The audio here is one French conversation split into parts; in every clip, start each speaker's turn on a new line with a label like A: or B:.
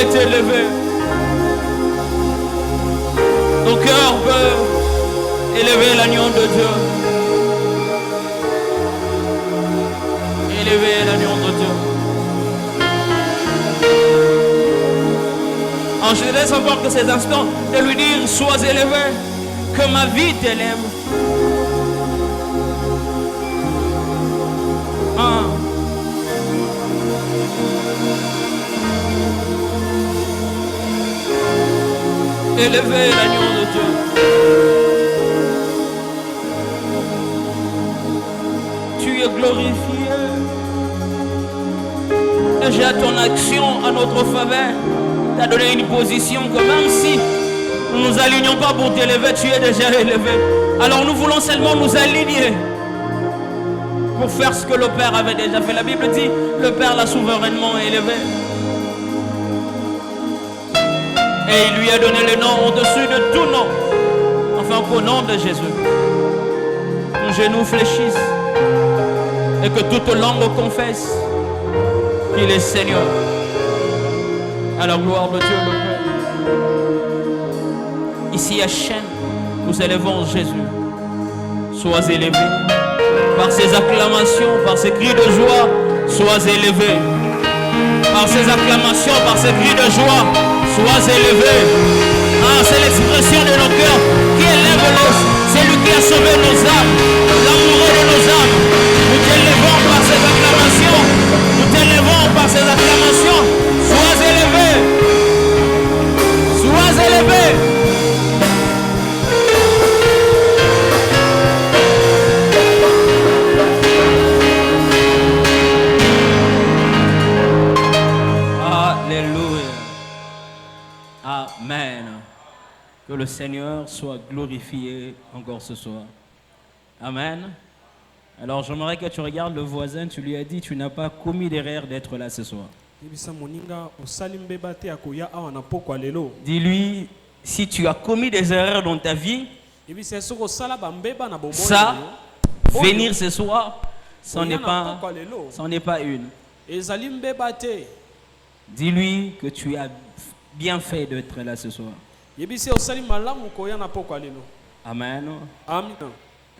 A: est élevé. Ton cœur peut élever l'agneau de Dieu. Élever l'agneau de Dieu. Alors je laisse encore que ces instants de lui dire, sois élevé, que ma vie t'élève. Élever l'agneau de Dieu. Tu es glorifié. Déjà ton action à notre faveur t'a donné une position que même si nous ne nous alignons pas pour t'élever, tu es déjà élevé. Alors nous voulons seulement nous aligner pour faire ce que le Père avait déjà fait. La Bible dit, le Père l'a souverainement élevé. Et il lui a donné le nom au-dessus de tout nom. Enfin qu'au nom de Jésus, ton genou fléchisse et que toute langue confesse qu'il est Seigneur. À la gloire de Dieu le Père. Ici à Chêne, nous élevons Jésus. Sois élevé. Par ses acclamations, par ses cris de joie, sois élevé. Par ses acclamations, par ses cris de joie, sois élevé. Ah, c'est l'expression de nos cœurs qui élève c'est lui qui a sauvé nos âmes, l'amoureux de nos âmes. Nous t'élevons par ses acclamations. Nous t'élevons par ses acclamations. Sois élevé. Sois élevé. Alléluia. Amen. Que le Seigneur soit glorifié encore ce soir. Amen. Alors j'aimerais que tu regardes le voisin, tu lui as dit, tu n'as pas commis d'erreur d'être là ce soir. Dis-lui, si tu as commis des erreurs dans ta vie, ça, venir ce soir, c'en n'est pas une. Dis-lui que tu as bien fait d'être là ce soir. Amen.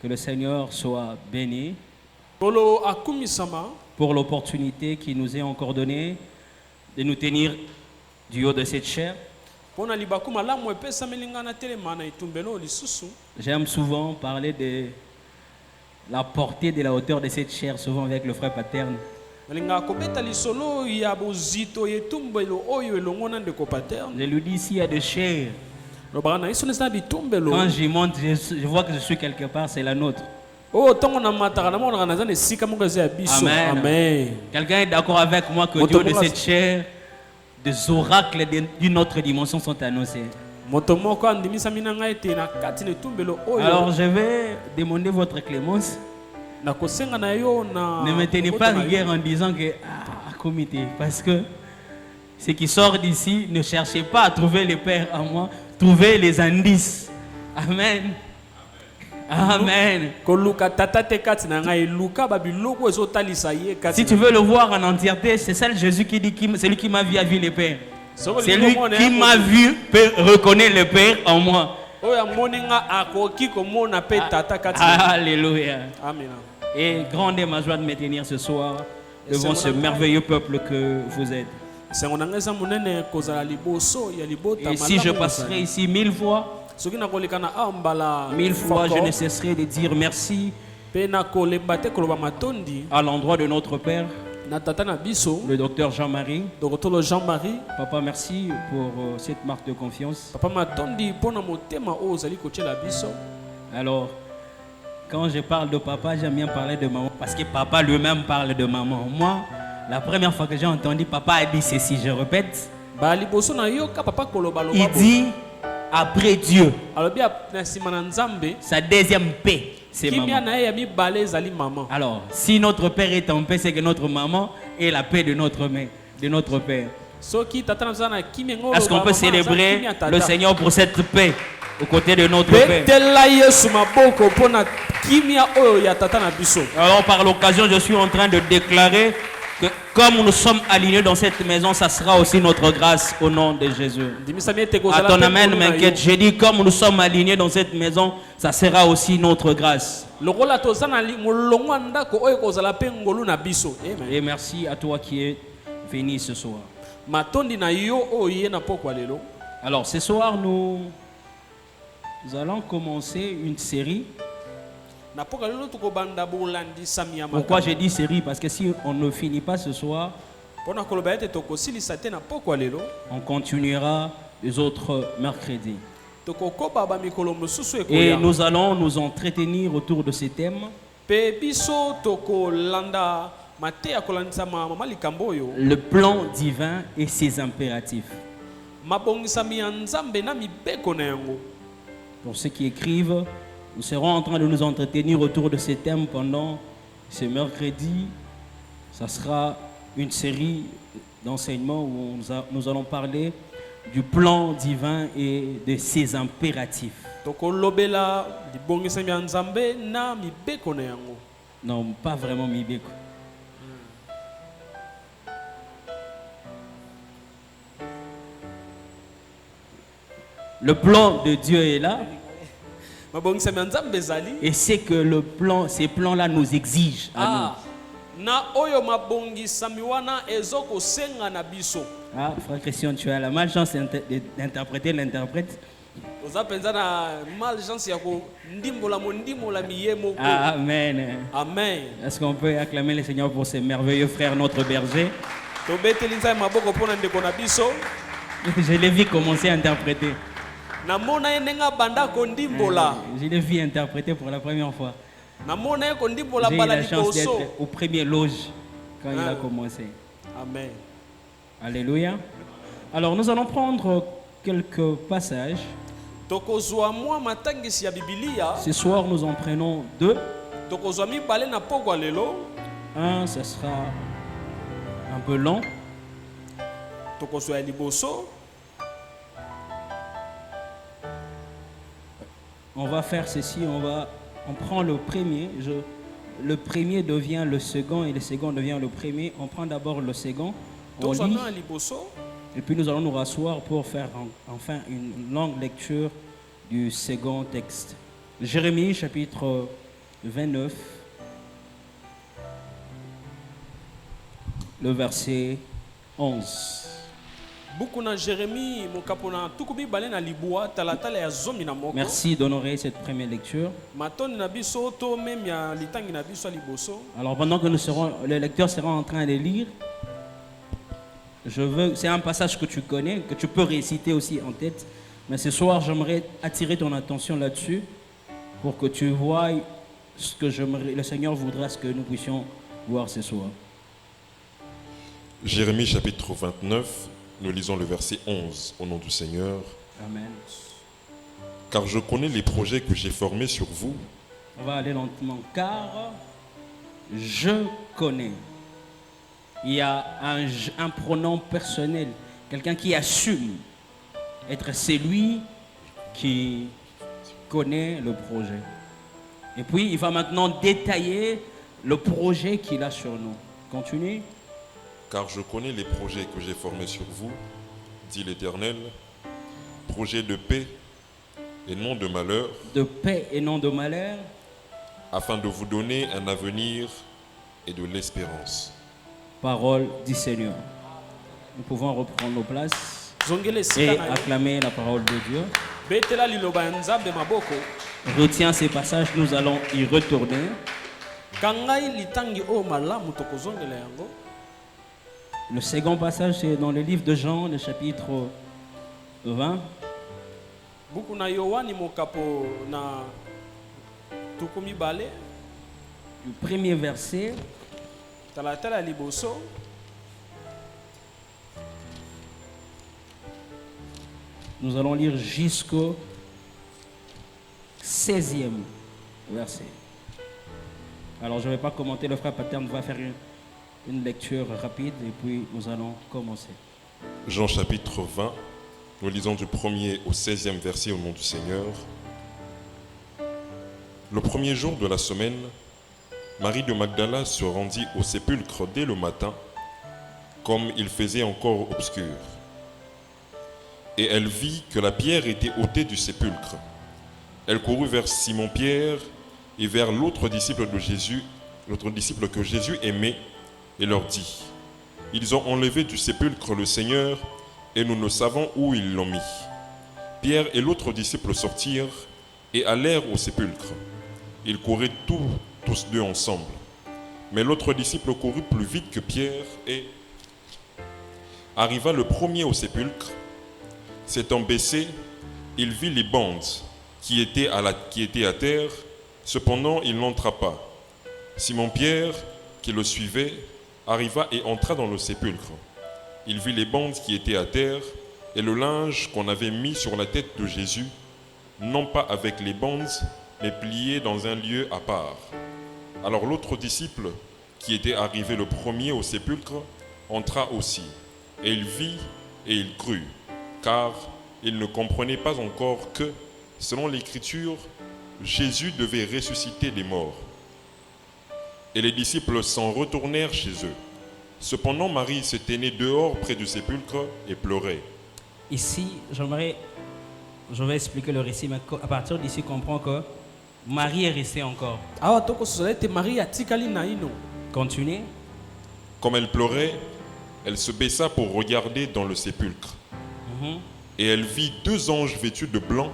A: Que le Seigneur soit béni pour l'opportunité qui nous est encore donnée de nous tenir du haut de cette chair. J'aime souvent parler de la portée de la hauteur de cette chair, souvent avec le frère Paterne. Je lui dis, s'il y a de chair, quand j'y monte, je vois que je suis quelque part, c'est la nôtre. Amen. Quelqu'un est d'accord avec moi que du haut de cette chair, des oracles d'une autre dimension sont annoncés. Alors je vais demander votre clémence. Ne me tenez pas rigueur en disant que comité, parce que ce qui sort d'ici, ne cherchez pas à trouver les pères en moi, trouvez les indices. Amen. Amen. Si tu veux le voir en entièreté, c'est celle Jésus qui dit, c'est lui qui m'a vu, a vu les pères. C'est lui qui m'a vu, peut reconnaître le Père en moi. Alléluia. Amen. Et grande est ma joie de me tenir ce soir devant ce merveilleux peuple que vous êtes. Et si je passerai ici 1000 fois, je ne cesserai de dire merci à l'endroit de notre Père, le docteur Jean-Marie. Papa, merci pour cette marque de confiance. Alors, quand je parle de papa, j'aime bien parler de maman, parce que papa lui-même parle de maman. Moi, la première fois que j'ai entendu papa a dit ceci, je répète. Il dit après Dieu, sa deuxième paix, c'est maman. Alors, si notre père est en paix, c'est que notre maman est la paix de notre mère, de notre père. Est-ce qu'on peut célébrer le Seigneur pour cette paix aux côtés de notre Père? Alors par l'occasion, je suis en train de déclarer Que comme nous sommes alignés dans cette maison, ça sera aussi notre grâce au nom de Jésus. À ton amen m'inquiète. J'ai dit comme nous sommes alignés dans cette maison, ça sera aussi notre grâce. Et merci à toi qui es venu ce soir. Alors ce soir, nous allons commencer une série. Pourquoi j'ai dit série? Parce que si on ne finit pas ce soir, on continuera les autres mercredis. Et nous allons nous entretenir autour de ces thèmes. Le plan divin et ses impératifs. Pour ceux qui écrivent, nous serons en train de nous entretenir autour de ces thèmes pendant ce mercredi. Ça sera une série d'enseignements où nous allons parler du plan divin et de ses impératifs. Non, pas vraiment Mibeko. Le plan de Dieu est là. Et c'est que ces plans-là nous exigent à nous. Ah, frère Christian, tu as la malchance d'interpréter l'interprète. Amen.
B: Amen.
A: Est-ce qu'on peut acclamer le Seigneur pour ses merveilleux frères, notre berger? Je l'ai vu commencer à interpréter. Je l'ai vu interpréter pour la première fois. J'ai eu la chance d'être au premier loge quand il a commencé.
B: Amen.
A: Alléluia. Alors nous allons prendre quelques passages. Ce soir nous en prenons deux. Un, ce sera un peu long. On va faire ceci, on prend le premier, le premier devient le second et le second devient le premier. On prend d'abord le second, on lit, et puis nous allons nous rasseoir pour faire enfin une longue lecture du second texte. Jérémie chapitre 29, le verset 11. Merci d'honorer cette première lecture. Alors pendant que les lecteurs seront en train de lire, c'est un passage que tu connais, que tu peux réciter aussi en tête. Mais ce soir, j'aimerais attirer ton attention là-dessus pour que tu vois ce que le Seigneur voudra ce que nous puissions voir ce soir.
C: Jérémie chapitre 29. Nous lisons le verset 11 au nom du Seigneur.
A: Amen.
C: Car je connais les projets que j'ai formés sur vous.
A: On va aller lentement. Car je connais. Il y a un pronom personnel. Quelqu'un qui assume être celui qui connaît le projet. Et puis il va maintenant détailler le projet qu'il a sur nous. Continue.
C: Car je connais les projets que j'ai formés sur vous, dit l'Éternel, projets de paix et non de malheur.
A: De paix et non de malheur.
C: Afin de vous donner un avenir et de l'espérance.
A: Parole du Seigneur. Nous pouvons reprendre nos places et acclamer la parole de Dieu. Retiens ces passages, nous allons y retourner. Le second passage, c'est dans le livre de Jean, le chapitre 20. Le premier verset. Nous allons lire jusqu'au 16e verset. Alors je ne vais pas commenter, le frère Paterne va faire une lecture rapide et puis nous allons commencer.
C: Jean chapitre 20, nous lisons du 1er au 16e verset au nom du Seigneur. Le premier jour de la semaine, Marie de Magdala se rendit au sépulcre dès le matin comme il faisait encore obscur. Et elle vit que la pierre était ôtée du sépulcre. Elle courut vers Simon-Pierre et vers l'autre disciple de Jésus, l'autre disciple que Jésus aimait, et leur dit: ils ont enlevé du sépulcre le Seigneur, et nous ne savons où ils l'ont mis. Pierre et l'autre disciple sortirent et allèrent au sépulcre. Ils couraient tous deux ensemble. Mais l'autre disciple courut plus vite que Pierre et arriva le premier au sépulcre. S'étant baissé, il vit les bandes qui étaient à terre. Cependant, il n'entra pas. Simon-Pierre, qui le suivait, arriva et entra dans le sépulcre. Il vit les bandes qui étaient à terre et le linge qu'on avait mis sur la tête de Jésus, non pas avec les bandes, mais plié dans un lieu à part. Alors l'autre disciple, qui était arrivé le premier au sépulcre, entra aussi. Et il vit et il crut, car il ne comprenait pas encore que, selon l'Écriture, Jésus devait ressusciter les morts. Et les disciples s'en retournèrent chez eux. Cependant, Marie se tenait dehors près du sépulcre et pleurait.
A: Ici, je vais expliquer le récit, mais à partir d'ici, comprends que Marie est restée encore. Continuez.
C: Comme elle pleurait, elle se baissa pour regarder dans le sépulcre. Et elle vit deux anges vêtus de blanc,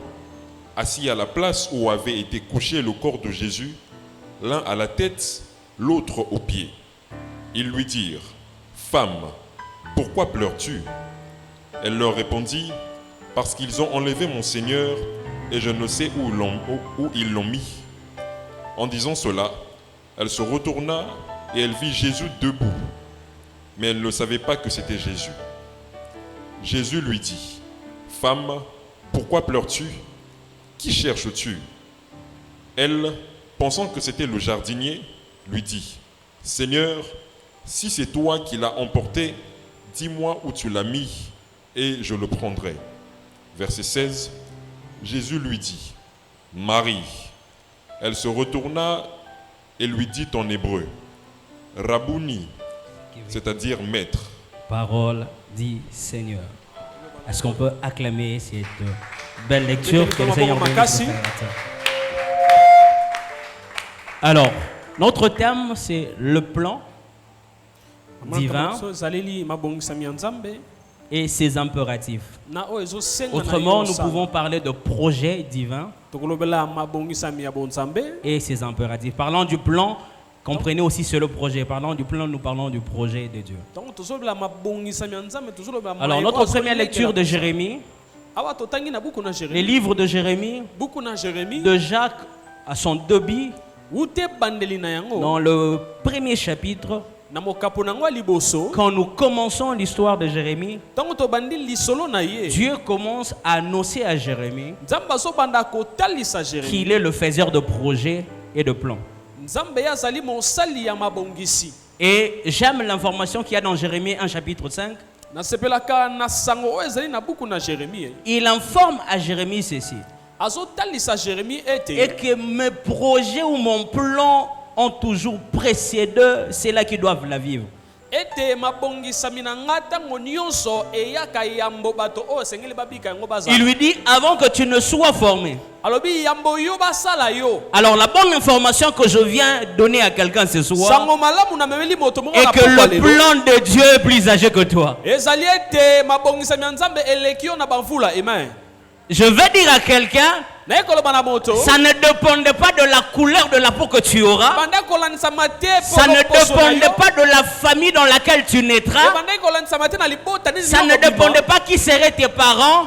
C: assis à la place où avait été couché le corps de Jésus, l'un à la tête, l'autre aux pieds. Ils lui dirent: Femme, pourquoi pleures-tu? Elle leur répondit: Parce qu'ils ont enlevé mon Seigneur et je ne sais où ils l'ont mis. En disant cela, elle se retourna et elle vit Jésus debout. Mais elle ne savait pas que c'était Jésus. Jésus lui dit: Femme, pourquoi pleures-tu? Qui cherches-tu? Elle, pensant que c'était le jardinier, lui dit: Seigneur, si c'est toi qui l'as emporté, dis-moi où tu l'as mis et je le prendrai. Verset 16, Jésus lui dit: Marie. Elle se retourna et lui dit en hébreu: Rabouni, c'est-à-dire maître.
A: Parole dit Seigneur. Est-ce qu'on peut acclamer cette belle lecture que le Seigneur bénisse? Alors, notre thème, c'est le plan divin et ses impératifs. Autrement, nous pouvons parler de projet divin et ses impératifs. Parlant du plan, comprenez aussi c'est le projet. Parlant du plan, nous parlons du projet de Dieu. Alors, notre première lecture de Jérémie, les livres de Jérémie, de Jacques à son début, dans le premier chapitre, quand nous commençons l'histoire de Jérémie, Dieu commence à annoncer à Jérémie qu'il est le faiseur de projets et de plans. Et j'aime l'information qu'il y a dans Jérémie 1 chapitre 5. Il informe à Jérémie ceci: et que mes projets ou mon plan ont toujours précédé ceux-là qui doivent la vivre. Il lui dit: avant que tu ne sois formé. Alors la bonne information que je viens donner à quelqu'un ce soir est que le plan de Dieu est plus âgé que toi. Je vais dire à quelqu'un, ça ne dépendait pas de la couleur de la peau que tu auras. Ça ne dépendait pas de la famille dans laquelle tu naîtras. Ça ne dépendait pas qui seraient tes parents.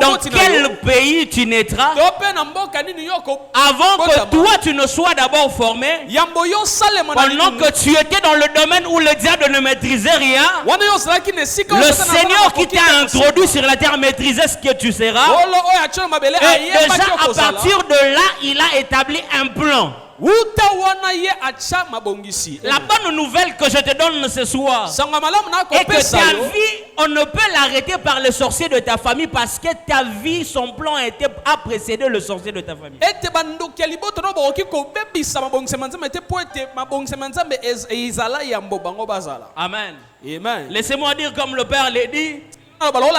A: Dans quel pays tu naîtras. Avant que toi tu ne sois d'abord formé, pendant que tu étais dans le domaine où le diable ne maîtrisait rien, le Seigneur qui t'a introduit sur la terre maîtrisait ce que tu seras. Et déjà à partir de là, il a établi un plan. La bonne nouvelle que je te donne ce soir est que ta vie, on ne peut l'arrêter par le sorcier de ta famille parce que ta vie, son plan a précédé le sorcier de ta famille. Amen.
B: Amen.
A: Laissez-moi dire comme le Père l'a dit.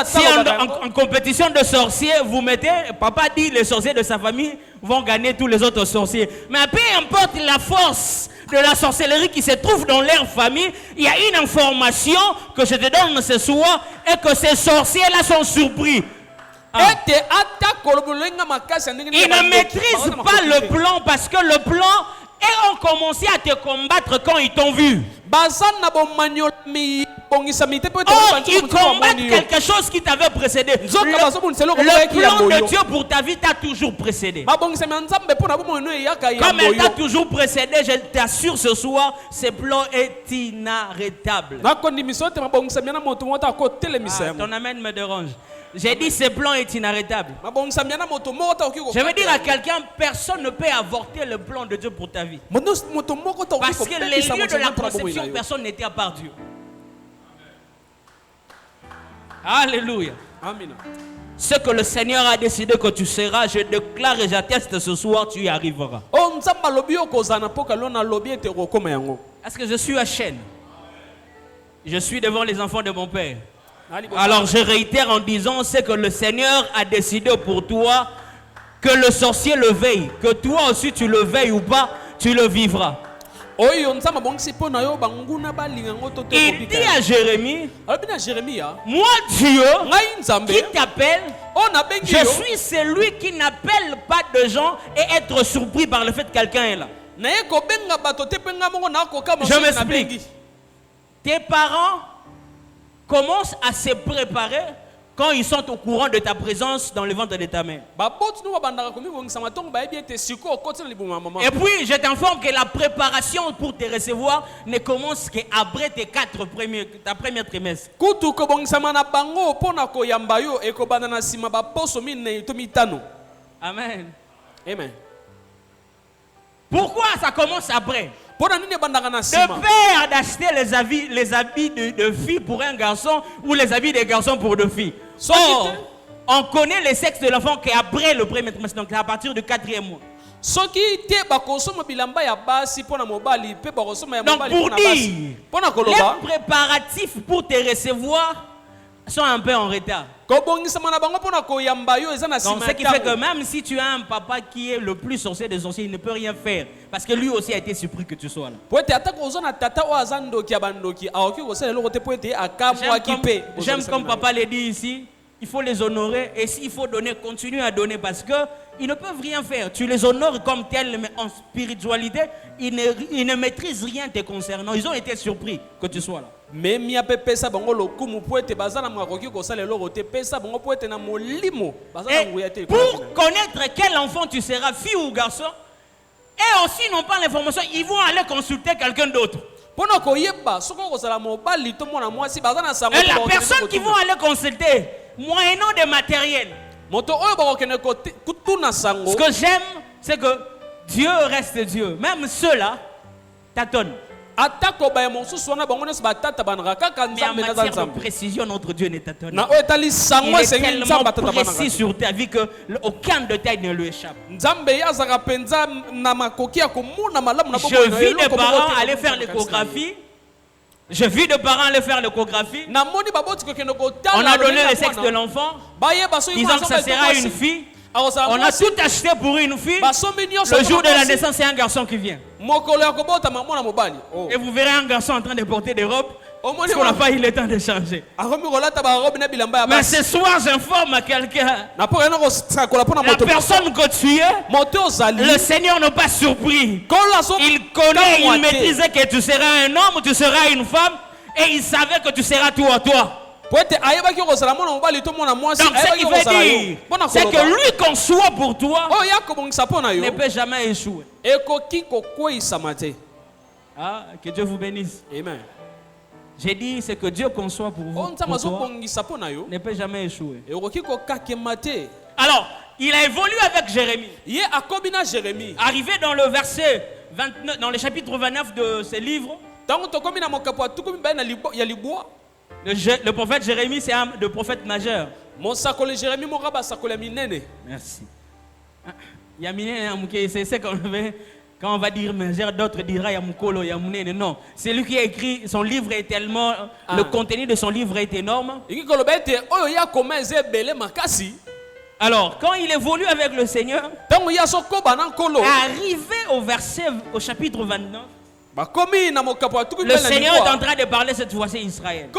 A: Si en compétition de sorciers, vous mettez, papa dit les sorciers de sa famille vont gagner tous les autres sorciers. Mais peu importe la force de la sorcellerie qui se trouve dans leur famille, il y a une information que je te donne ce soir et que ces sorciers-là sont surpris. Ils ne maîtrisent pas le plan parce que le plan, et ont commencé à te combattre quand ils t'ont vu. Oh, ils combattent quelque chose qui t'avait précédé. Le plan de Dieu pour ta vie t'a toujours précédé. Comme elle t'a toujours précédé, je t'assure ce soir, ce plan est inarrêtable. Ton amen me dérange. J'ai dit ce plan est inarrêtable. Je veux dire à quelqu'un, personne ne peut avorter le plan de Dieu pour ta vie. Parce que les lieux de la conception, personne n'était à part Dieu. Alléluia.
B: Amen.
A: Ce que le Seigneur a décidé que tu seras, je déclare et j'atteste ce soir, tu y arriveras. Est-ce que je suis à chaîne? Je suis devant les enfants de mon Père. Alors je réitère en disant, c'est que le Seigneur a décidé pour toi que le sorcier le veille, que toi aussi tu le veilles ou pas, tu le vivras. Il dit à Jérémie, moi Dieu qui t'appelle, je suis celui qui n'appelle pas de gens et être surpris par le fait que quelqu'un est là. Je m'explique. Tes parents commencent à se préparer quand ils sont au courant de ta présence dans le ventre de ta mère. Et puis je t'informe que la préparation pour te recevoir ne commence qu'après ta première trimestre. Amen.
B: Amen.
A: Pourquoi ça commence après? De père d'acheter les habits de filles pour un garçon ou les habits des garçons pour deux filles. Or, on connaît le sexe de l'enfant qu'après le premier trimestre, donc à partir du 4e mois. Donc pour dire, les préparatifs pour te recevoir sont un peu en retard. Donc ce qui fait que même si tu as un papa qui est le plus sorcier des sorciers, il ne peut rien faire. Parce que lui aussi a été surpris que tu sois là. J'aime comme papa l'a dit ici, il faut les honorer. Et s'il faut donner, continue à donner parce qu'ils ne peuvent rien faire. Tu les honores comme tels, mais en spiritualité, ils ne maîtrisent rien te concernant. Ils ont été surpris que tu sois là. Et pour connaître quel enfant tu seras, fille ou garçon, et aussi n'ont pas l'information, ils vont aller consulter quelqu'un d'autre. Et la personne qui vont aller consulter, moyennant des matériels. Ce que j'aime, c'est que Dieu reste Dieu. Même ceux-là tâtonnent. Mais en matière de précision, notre Dieu n'est tâtonné. Il est tellement précis sur ta vie qu'aucun détail ne lui échappe. Je vis des parents aller faire l'échographie. On a donné le sexe de l'enfant, disant que ça sera une fille. On a tout acheté pour une fille. Le jour de la naissance, c'est un garçon qui vient. Et vous verrez un garçon en train de porter des robes. Parce qu'on n'a pas eu le temps de changer. Mais ce soir, j'informe à quelqu'un. La personne que tu es, le Seigneur n'est pas surpris. Il connaît, il maîtrisait que tu seras un homme, tu seras une femme. Et il savait que tu seras tout à toi. Donc ce qui veut dire, c'est que lui conçoit pour toi ne peut jamais échouer. Ah, que Dieu vous bénisse.
B: Amen.
A: J'ai dit, c'est que Dieu conçoit pour vous, pour toi, ne peut jamais échouer. Alors, il a évolué avec Jérémie.
B: Ye akobina Jérémie.
A: Arrivé dans le verset 29, dans le chapitre 29 de ce livre,
B: Tango tokomina mokapo tukumi ba na ya libwa.
A: le prophète Jérémie, c'est un de prophète majeur.
B: Mon sakole Jérémie moraba sakole minene.
A: Merci. C'est quand on va dire majeur, d'autres diront Yamukolo, Yamunene. Non, c'est lui qui a écrit, son livre est tellement, le contenu de son livre est énorme. Alors, quand il évolue avec le Seigneur, arrivé au chapitre 29, le Seigneur est en train de parler cette fois-ci à Israël.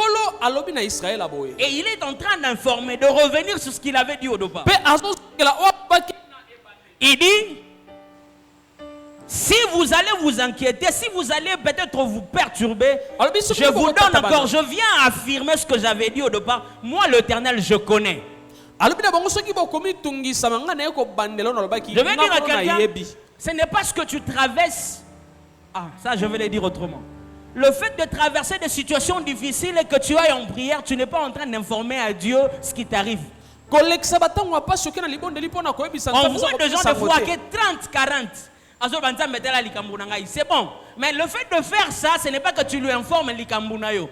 A: Et il est en train d'informer, de revenir sur ce qu'il avait dit au départ. Il dit, si vous allez vous inquiéter, si vous allez peut-être vous perturber, je vous donne encore, je viens affirmer ce que j'avais dit au départ. Moi, l'Éternel, je connais. Je vais dire à quelqu'un, ce n'est pas ce que tu traverses. Ah, ça, je vais le dire autrement. Le fait de traverser des situations difficiles et que tu ailles en prière, tu n'es pas en train d'informer à Dieu ce qui t'arrive. On voit des gens de fois que 30, 40. C'est bon. Mais le fait de faire ça, ce n'est pas que tu lui informes l'Ikambunayo.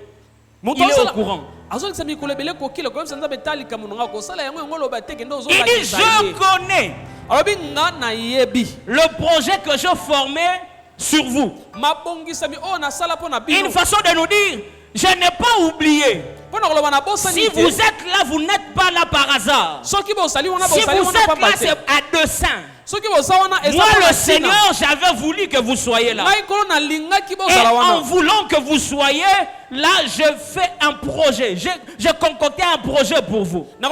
A: Il est au courant. Il dit, je connais le projet que je formais sur vous. Une façon de nous dire, je n'ai pas oublié. Si vous êtes là, vous n'êtes pas là par hasard. Si vous êtes là, c'est à dessein. Moi, le Seigneur, j'avais voulu que vous soyez là. Et en voulant que vous soyez là, je fais un projet. J'ai concocté un projet pour vous. Et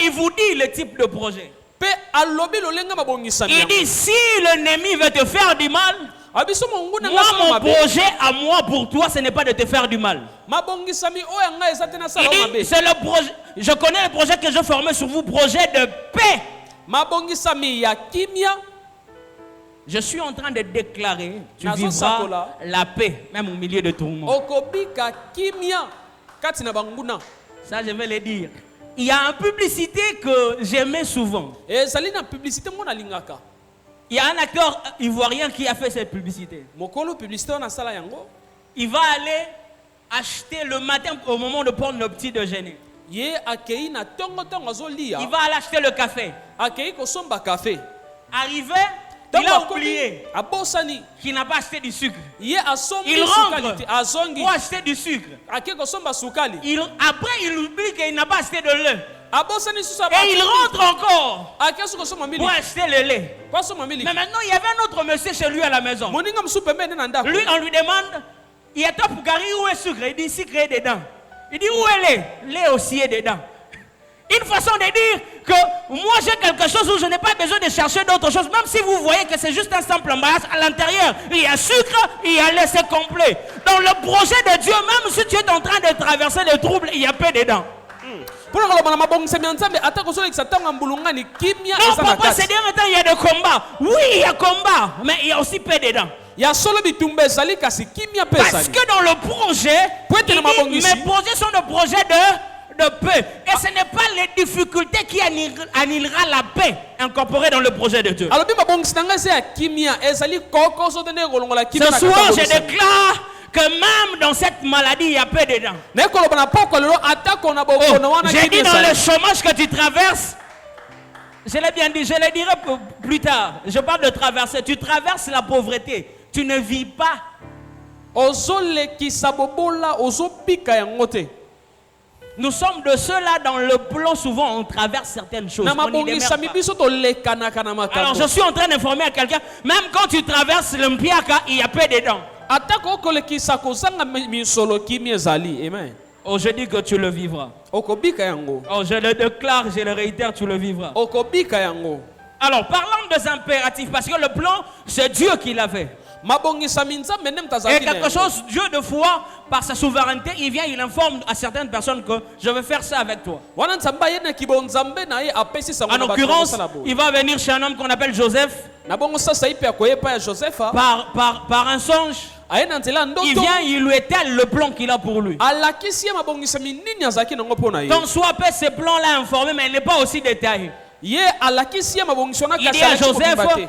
A: il vous dit le type de projet. Il dit, si l'ennemi veut te faire du mal, moi, mon projet à moi pour toi, ce n'est pas de te faire du mal. Il dit, c'est le projet. Je connais le projet que je formais sur vous, projet de paix. Je suis en train de déclarer, tu vivras la paix, même au milieu de tourments. Ça, je vais le dire. Il y a une publicité que j'aimais souvent. Il y a un acteur ivoirien qui a fait cette publicité. Il va aller acheter le matin au moment de prendre le petit déjeuner. Il va aller acheter le café. Arrivé, il a oublié qu'il n'a pas acheté du sucre. Il rentre pour acheter du sucre. Après, il oublie qu'il n'a pas acheté de lait. Et il rentre encore pour acheter le lait. Mais maintenant, il y avait un autre monsieur chez lui à la maison. Lui, on lui demande, il y a top gari, où est le sucre? Il dit, sucre est dedans. Il dit, où est le lait? Le lait aussi est dedans. Une façon de dire que moi j'ai quelque chose où je n'ai pas besoin de chercher d'autres choses. Même si vous voyez que c'est juste un simple emballage, à l'intérieur, il y a sucre, il y a lait, c'est complet. Dans le projet de Dieu, même si tu es en train de traverser les troubles, il y a peu dedans. Non, papa, c'est dire maintenant il y a des combats. Oui, il y a combat, mais il y a aussi peu dedans. Parce que dans le projet, mes projets sont des projets de paix. Et ce n'est pas les difficultés qui annihilera la paix incorporée dans le projet de Dieu. Ce soir, je déclare que même dans cette maladie, il y a peu dedans. J'ai dit dans le chômage que tu traverses, je l'ai bien dit, je le dirai plus tard. Je parle de traverser. Tu traverses la pauvreté. Tu ne vis pas. Nous sommes de ceux-là dans le plan, souvent on traverse certaines choses. Alors je suis en train d'informer à quelqu'un, même quand tu traverses le mpiaka, il y a peu dedans. Oh, je dis que tu le vivras. Oh, je le déclare, je le réitère, tu le vivras. Alors parlons des impératifs, parce que le plan, c'est Dieu qui l'a fait. Et quelque chose, Dieu de foi, par sa souveraineté, il vient, il informe à certaines personnes que je vais faire ça avec toi. En l'occurrence, il va venir chez un homme qu'on appelle Joseph. Par un songe.
B: aye na nzela
A: il
B: ndoto
A: vient, il lui étale le plan qu'il a pour lui.
B: alakisi ye mabongisami nini azalaki nango mpo na ye
A: Donc soit peut ce plan-là informé, mais il n'est pas aussi détaillé.
B: ye alakisi ye mabongiso na
A: Il dit
B: kasi
A: à
B: alaki
A: Joseph,
B: kobimba te.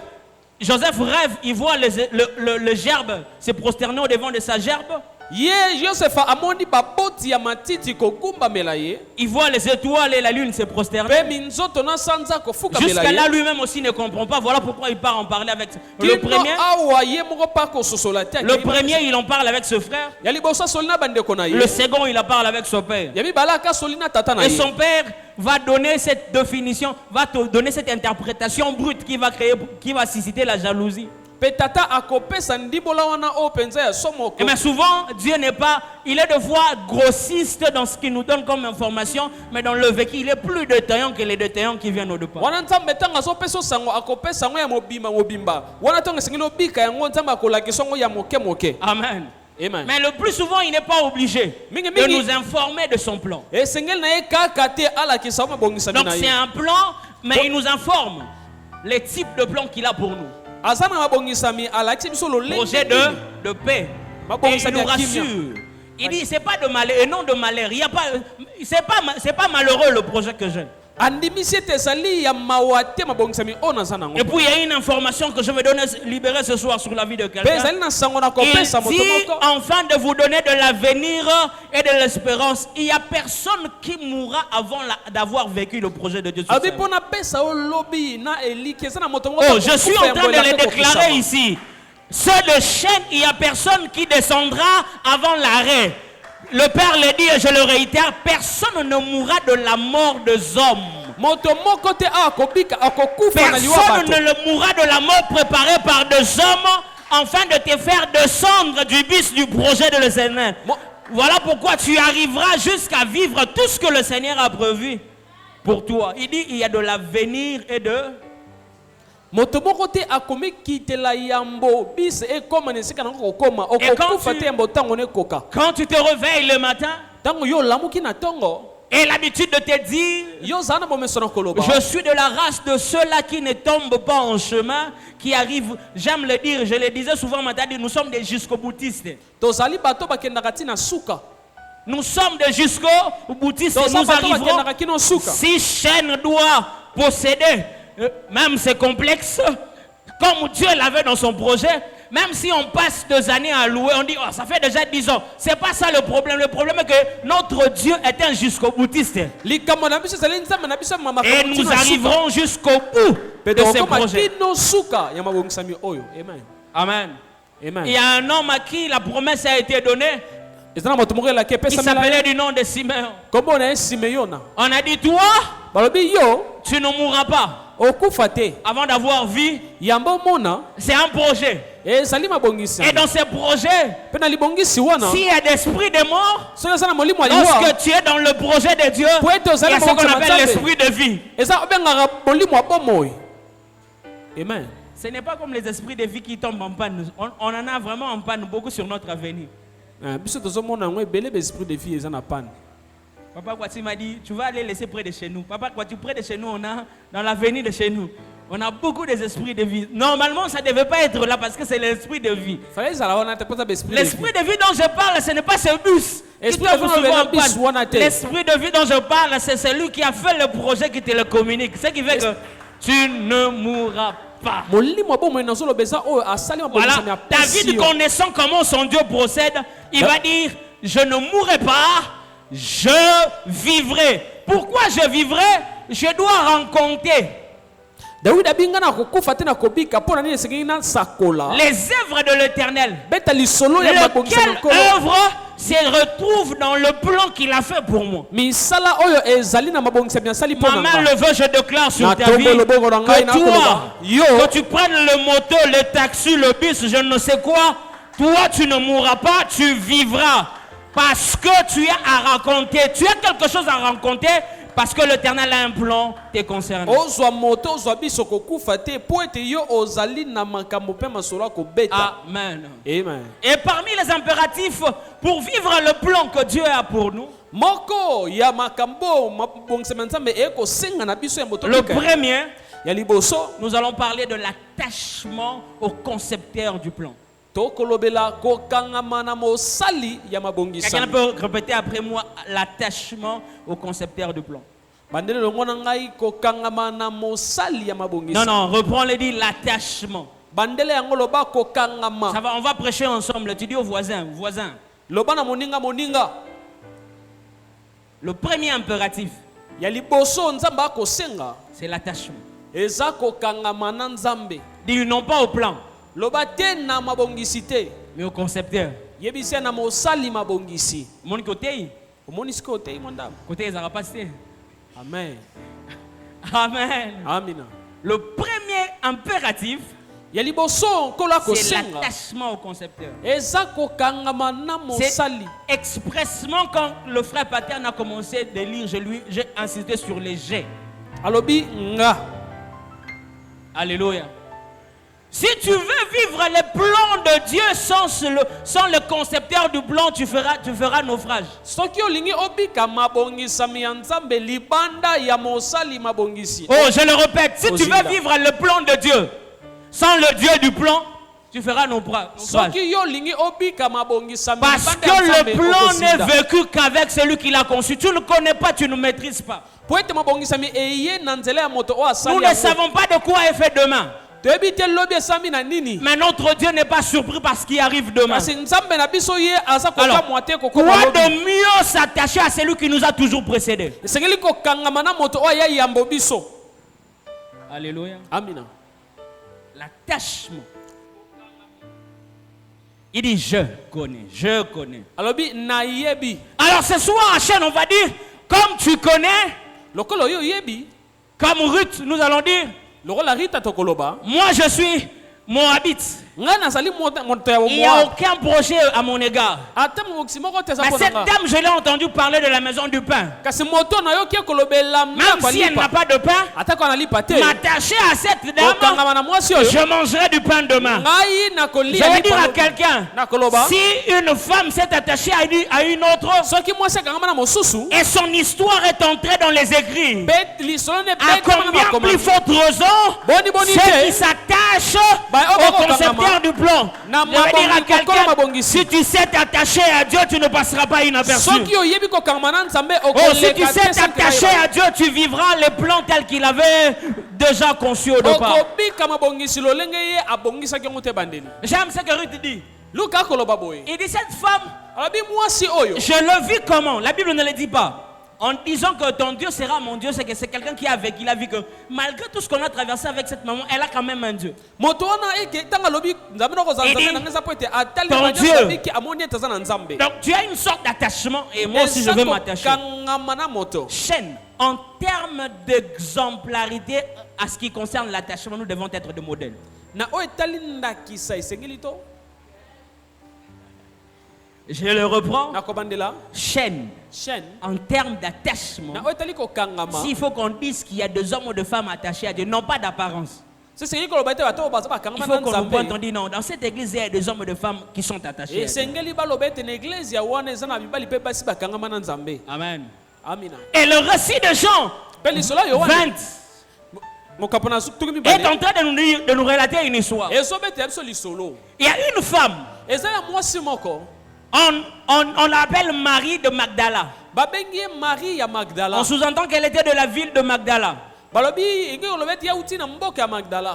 A: Joseph rêve, il voit le gerbe se prosterner au devant de sa gerbe.
B: ye Yosefa amoni baboti ya matiti kogumbamela ye
A: Il voit les étoiles et la lune se prosterner.
B: mpe minzoto na sanza kofukamela
A: Jusqu'à là,
B: ye
A: lui-même aussi ne comprend pas. Voilà pourquoi il part en parler avec le
B: kino
A: premier.
B: awa ye moko pa kososola te
A: Le premier, il en parle avec ce frère.
B: ya liboso asoli na bandeko na ye
A: Le second, il en parle avec son père.
B: ya mibale akasoli na tata na
A: Et
B: ye
A: son père va donner cette définition, va te donner cette interprétation brute qui va créer, qui va susciter la jalousie.
B: mpe tata akopesa ndimbola wana oyo mpenza ya somoko
A: Et mais souvent, Dieu n'est pas, il est de fois grossiste dans ce qu'il nous donne comme information, mais dans le vécu, il est plus détaillant que les détaillants qui viennent au départ.
B: wana nzambe ntango azopesa osango akopesa yango ya mobimba wana ntango esengeli obika yango nzambe akolakisa yango ya moke.
A: Amen.
B: Amen.
A: Mais le plus souvent, il n'est pas obligé
B: Mingi,
A: de
B: mingi.
A: nous informer de son plan.
B: esengeli na ye kaka te alakisa yango mabongisami
A: Donc
B: na
A: c'est
B: ye
A: un plan, mais il nous informe les types de plans qu'il a pour nous.
B: aza na mabongisami alakisi biso
A: Projet
B: lolenge
A: de paix.
B: Mabongo,
A: Et il
B: ça
A: nous
B: vient qui vient?
A: rassure. Il dit, c'est pas de malheur et non de malheur. Il y a pas, c'est pas malheureux le projet que j'ai.
B: andimisi ete ezali ya mawa te mabongisami oyo naza nango
A: Et puis il y a une information que je vais donner, libérer ce soir sur la vie de
B: mpe
A: quelqu'un.
B: ezali na sango na
A: Il
B: kopesa moto
A: dit,
B: moko
A: afin de vous donner de l'avenir et de l'espérance, il n'y a personne qui mourra avant d'avoir vécu le projet de Dieu sur
B: abi
A: sa vie.
B: mpo napesa oyo lobi na eliki eza na moto moko
A: Oh, je suis en train de le déclarer ici. Ceux de chaîne, il n'y a personne qui descendra avant l'arrêt. Le Père le dit et je le réitère, personne ne mourra de la mort des hommes.
B: moto moko te akobika akokufa na liwa
A: Personne
B: bato
A: ne le mourra de la mort préparée par des hommes afin de te faire descendre du bus du projet de le Seigneur. Voilà pourquoi tu arriveras jusqu'à vivre tout ce que le Seigneur a prévu pour toi. Il dit il y a de l'avenir et de...
B: moto moko te akomi kitela yambo bis ekoma na esika nango kokoma okokufa te yambo ntango nekoka
A: Quand tu te réveilles le matin,
B: ntango yo olamuki na ntongo
A: et l'habitude de te dire,
B: yo ozala na bomeso na koloba
A: je suis de la race de ceux-là qui ne tombent pas en chemin, qui arrivent, j'aime le dire, je le disais souvent, nous sommes des jusqu'au-boutistes.
B: tozali bato bakendaka ti na suka
A: Nous sommes des jusqu'au-boutistes et
B: toza
A: nous
B: bato
A: arriverons.
B: bakendaka kino suka
A: Si chaîne doit posséder, même ses complexes, comme Dieu l'avait dans son projet, même si on passe 2 années à louer, on dit, oh, ça fait déjà 10 ans. C'est pas ça le problème. Le problème est que notre Dieu est un jusqu'au-boutiste.
B: likambo na biso ezali nzambe na biso ya makambo
A: Et
B: ti
A: nous
B: na suka.
A: arriverons jusqu'au bout
B: Pe
A: de ces
B: tokokoma
A: projets.
B: kino suka ya mabongisami oyo amen
A: Amen.
B: amen
A: Il y a un homme à qui la promesse a été donnée.
B: eza na moto moko elaki
A: Il
B: epesa
A: s'appelait du nom de Simeon.
B: kombo na ye simeyona
A: On a dit, toi,
B: balobi yo
A: tu ne mourras pas
B: okufa te
A: avant d'avoir vu.
B: yamba omona
A: C'est un projet.
B: ezali mabongisi
A: Et dans ces projets,
B: mpe na libongisi wana
A: s'il y a d'esprit de mort,
B: soki eza na molimo ya liwa
A: lorsque tu es dans le projet de Dieu,
B: po ete
A: il y
B: ozali
A: a ce qu'on
B: mabongisi ya
A: appelle
B: nzambe
A: l'esprit de vie.
B: eza obengaka molimo ya bomoi amen
A: Ce n'est pas comme les esprits de vie qui tombent en panne. On en a vraiment en panne beaucoup sur notre avenir.
B: biso tozomona yango ebele baesprit de vie eza na pane
A: Papa Kwati m'a dit, tu vas aller laisser près de chez nous. Papa Kwati, près de chez nous, on a, dans l'avenir de chez nous, on a beaucoup d'esprits de vie. Normalement, ça ne devait pas être là parce que c'est l'esprit de vie.
B: fale ezala wana te mpoza baesprit de vie
A: L'esprit de vie dont je parle, ce n'est pas ce bus qui
B: Esprit
A: tombe
B: de vie,
A: souvent
B: on
A: en
B: a bus, on a
A: panne.
B: tête.
A: L'esprit de vie dont je parle, c'est celui qui a fait le projet qui te le communique. Ce qui fait que tu ne mourras pas.
B: molimo ya bomoi nazoloba eza oyo asali mabongisami
A: Voilà,
B: apesi
A: David,
B: yo
A: connaissant comment son Dieu procède, il va dire, je ne mourrai pas, je vivrai. Pourquoi je vivrai? Je dois rencontrer
B: dawidi abinga na kokufa te na kobika mpo na nini esengeli na sakola
A: les œuvres de l'Éternel.
B: beta lisolo ya mabongisami
A: Lequel
B: nkolo
A: œuvre se retrouve dans le plan qu'il a fait pour moi.
B: misala oyo ezali na mabongisami asali mpo
A: Ma
B: na
A: main
B: nga
A: levée, je déclare sur
B: Na
A: ta
B: tombe
A: vie
B: loboko na ngai
A: que
B: na
A: toi,
B: koloba, yo,
A: que tu prennes le moto, le taxi, le bus, je ne sais quoi, toi tu ne mourras pas, tu vivras. Parce que tu as à raconter, tu as quelque chose à raconter, parce que l'Éternel a un plan te concernant.
B: ozwa moto ozwa biso kokufa te mpo ete yo ozali na makambo mpe masolo ya kobeta
A: Amen.
B: amen
A: Et parmi les impératifs pour vivre le plan que Dieu a pour nous,
B: moko ya makambo mabongisami ya nzambe ekosenga na biso ya moto
A: le
B: bika
A: premier,
B: ya liboso
A: nous allons parler de l'attachement au concepteur du plan. Quelqu'un peut répéter après moi l'attachement au concepteur du plan. Non, non, reprends le dit l'attachement. Ça va, on va prêcher ensemble. Tu dis au voisin, voisin. Le premier impératif, c'est l'attachement. Dis non pas au plan, mais au concepteur. Mon côté, côté ils passé.
B: Amen.
A: Amen.
B: Amina.
A: Le premier impératif, c'est l'attachement au concepteur. C'est expressement quand le frère Paterne a commencé de lire, j'ai insisté sur les G. Alléluia. Si tu veux vivre les plans de Dieu sans le concepteur du plan, tu feras naufrage. Oh, je le répète, si tu veux vivre le plan de Dieu sans le Dieu du plan, tu feras naufrage. Parce que le plan n'est vécu qu'avec celui qui l'a conçu. Tu ne connais pas, tu ne maîtrises pas. Nous ne savons pas de quoi est fait demain. Mais notre Dieu n'est pas surpris par ce qui arrive demain. Alors, quoi de mieux s'attacher à celui qui nous a toujours précédés? Alléluia.
B: Amina.
A: L'attachement. Il dit je connais, je connais. Alors ce soir en chaîne, on va dire, comme tu connais, comme Ruth, nous allons dire, moi je suis Moabite. Il n'y a aucun projet à mon égard. Mais cette dame, je l'ai entendu parler de la maison du pain. Même si elle n'a pas de pain, m'attacher à cette dame, je mangerai du pain demain. Je vais dire à quelqu'un, si une femme s'est attachée à une autre, et son histoire est entrée dans les écrits, à combien plus forte raison ceux qui s'attachent au concepteur du plan. Je vais dire à quelqu'un, si tu sais t'attacher à Dieu, tu ne passeras pas inaperçu. Si tu sais t'attacher à Dieu, tu vivras les plans tels qu'il avait déjà conçus au départ. J'aime ce que Ruth dit. Il dit cette femme, je le vis comment? La Bible ne le dit pas. En disant que ton Dieu sera mon Dieu, c'est que c'est quelqu'un qui a vécu la vie que malgré tout ce qu'on a traversé avec cette maman, elle a quand même un Dieu. Ton Dieu. Donc tu as une sorte d'attachement et moi aussi je veux m'attacher. Chaîne. En termes d'exemplarité à ce qui concerne l'attachement, nous devons être des modèles. Je le reprends. Chaîne. En termes d'attachement, s'il faut qu'on dise qu'il y a des hommes ou des femmes attachés à Dieu, non pas d'apparence. Il faut qu'on pointe, on dit non, dans cette église, il y a des hommes et des femmes qui sont attachés à Dieu. Amen. Et le récit de Jean 20 est en train de nous relater une histoire. Il y a une femme. On l'appelle Marie de Magdala. On sous-entend qu'elle était de la ville de Magdala.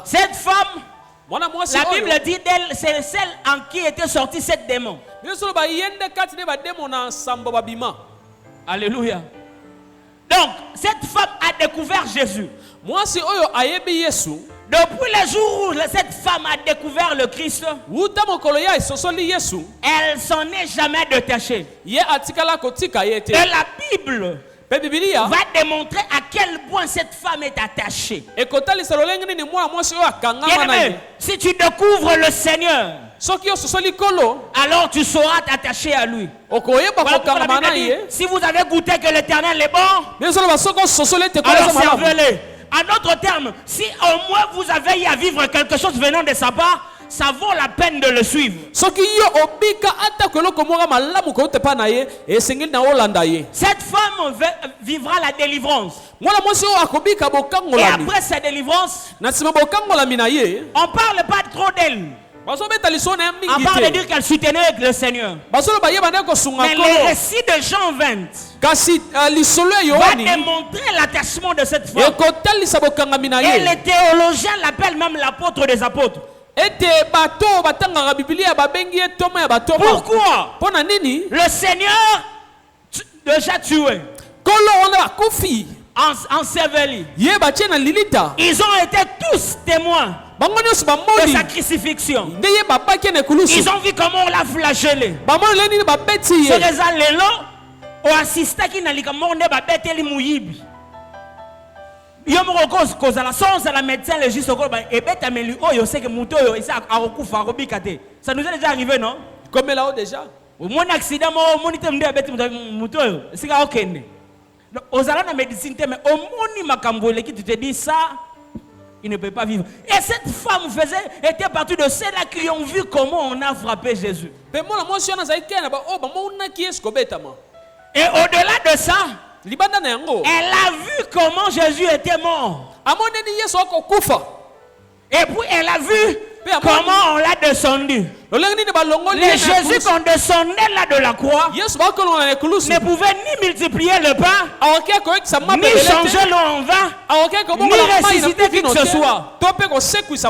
A: Cette femme, la Bible dit d'elle, c'est celle en qui était sorti cette démon. Alléluia. Donc, cette femme a découvert Jésus. Depuis le jour où cette femme a découvert le Christ, elle s'en est jamais détachée. Et la Bible va démontrer à quel point cette femme est attachée. Bien-aimé, si tu découvres le Seigneur, alors tu sauras t'attacher à lui. Voilà, si vous avez goûté que l'Éternel est bon, alors servez-le. En d'autres termes, si au moins vous avez à vivre quelque chose venant de sa part, ça vaut la peine de le suivre. Cette femme vivra la délivrance. Et après sa délivrance, on ne parle pas trop d'elle. À part de dire qu'elle soutenait le Seigneur. Mais le récit de Jean 20 va démontrer l'attachement de cette femme. Et les théologiens l'appellent même l'apôtre des apôtres. Pourquoi? Le Seigneur déjà tué, enseveli. Ils ont été tous témoins de sa crucifixion. Ils ont vu comment on l'a flagellé. C'est les lelo ont assisté qui n'a pas monde ba beteli muyibi. Yo mo cause la science la médecin le juste ko ba e betameli oyo c'est que muto yo isa akufa akobikate. Ça nous est déjà arrivé, non?
B: Comme là déjà.
A: Mon accident mo monite mde beti muto yo c'est ka okende. Aux allant la médecine mais au moni makambo qui te dit ça il ne peut pas vivre. Et cette femme était partie de ceux-là qui ont vu comment on a frappé Jésus. Et au-delà de ça, elle a vu comment Jésus était mort. Et puis elle a vu comment on l'a descendu. Les Jésus qu'on descendait là de la croix ne pouvait ni multiplier le pain, ni changer l'eau en vin, ni ressusciter qui que ce soit.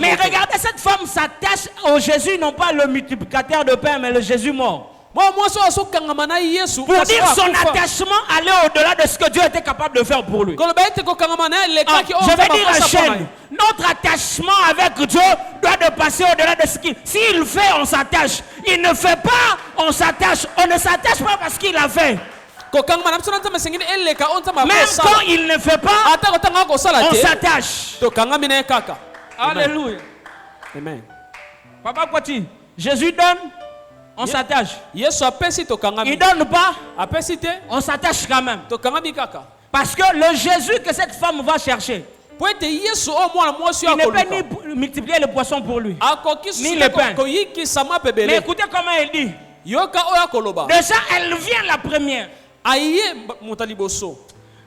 A: Mais regardez, cette femme s'attache au Jésus, non pas le multiplicateur de pain, mais le Jésus mort. Pour dire son attachement allait au-delà de ce que Dieu était capable de faire pour lui. Je vais dire à chaîne, notre attachement avec Dieu doit dépasser au-delà de ce qu'il... S'il fait, on s'attache. Il ne fait pas, on s'attache. On ne s'attache pas parce qu'il a fait. Même quand il ne fait pas, on s'attache. Alléluia.
B: Amen.
A: Papa Kwati, Jésus donne, on s'attache. Il donne pas, on s'attache quand même. Parce que le Jésus que cette femme va chercher, il ne peut ni multiplier le poisson pour lui, ni le pain. Mais écoutez comment elle dit. Déjà, elle vient la première.